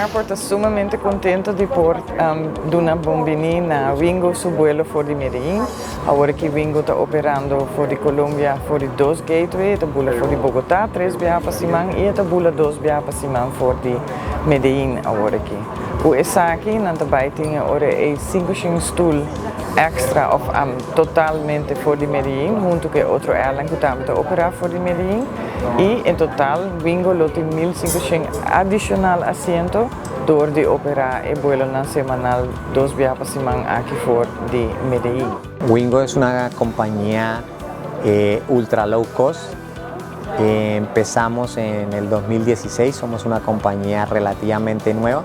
airport está sumamente contento de por Duna Bombini na Wingo su vuelo for di Medellín. Ahora que Wingo está operando for di Colombia for di 2 gateway, está bula for di Bogotá 3 viapas simang e está bula 2 viapas simang for di Medellín ahora que. O essa aqui na tabaiting ora é 5 stoel extra of totalmente for di Medellín, junto que outro airline que está operar for di Medellín. E em total, Wingo tem 1.500 adicional asiento door de operar e vuelo semanal 2 viajes simang aquí for de Medellín. Wingo es una compañía ultra low cost. Empezamos en el 2016, somos una compañía relativamente nueva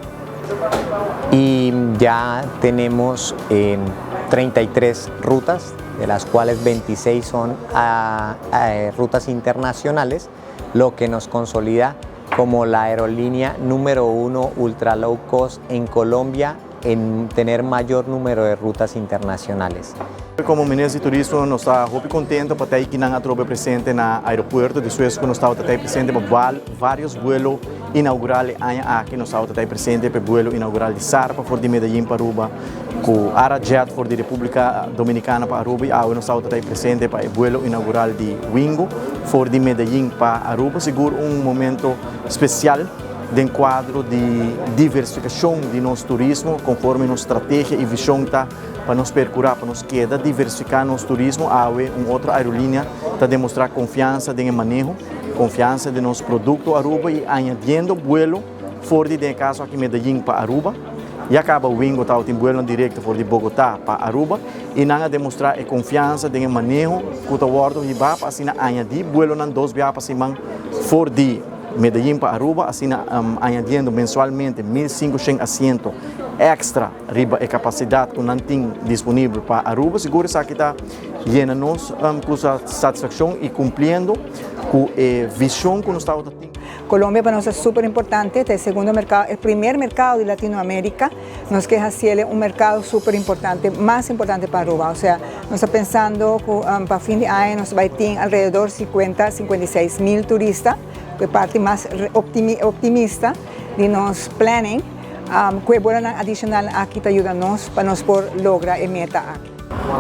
y ya tenemos 33 rutas, de las cuales 26 son rutas internacionales, lo que nos consolida como la aerolínea número 1 ultra low cost en Colombia en tener mayor número de rutas internacionales. Como Ministro de Turismo, nós estamos muito contentes para ter aqui na tropa presente no aeroporto de Suez, nós estamos presente para vários vuelos inaugurais aqui, nós estamos presente para o vuelo inaugural de Sarpa, for de Medellín para Aruba, com Arajet, for de República Dominicana para Aruba, e nós estamos presente para o vuelo inaugural de Wingo, for de Medellín para Aruba, seguro momento especial de enquadro de diversificação de nosso turismo, conforme nossa estratégia e visão está para nos percurar, para nos queda diversificar nosso turismo, outra aerolínea para demonstrar confiança em manejo, confiança de nosso produto Aruba e añadiendo vuelo for de caso aqui Medellín para Aruba e acaba o Wingo tem vuelo direto for de Bogotá para Aruba e não demonstrar confiança em manejo que o aeroporto e para assim añadir vuelo nas 2 viagens semana for de Medellín para Aruba, assim añadiendo mensualmente 1.500 asientos extra riba e capacidade que não tem disponível para Aruba, seguro que está llenando-nos com satisfação e cumprindo com a visão que nós estamos tendo. Colombia para nosotros es súper importante, es el primer mercado de Latinoamérica, nos queja si es un mercado súper importante, más importante para Aruba, o sea, nos está pensando que para fin de año nos va a tener alrededor 56.000 turistas, que parte más optimista de nos planning, que vuelan adicional aquí te ayudan para nos por lograr la meta aquí.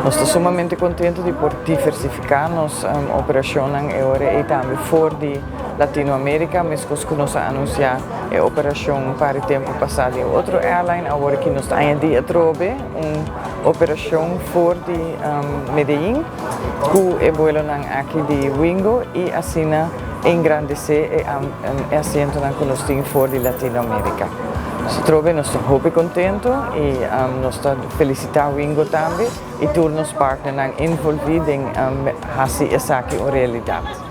Nós estamos sumamente contentes de por diversificar nossa operação e também fora de Latinoamérica, mesmo que nós anunciamos a operação para o tempo passado em outro airline, agora que nós añadimos a trobe uma operação fora de Medellín, que é vuelo aqui de Wingo e assim engrandecer o assento que nós temos fora de Latinoamérica. Se trova, nós estamos muito contentes e nós felicitamos o Wingo também e todos os partners envolvidos em fazer essa realidade.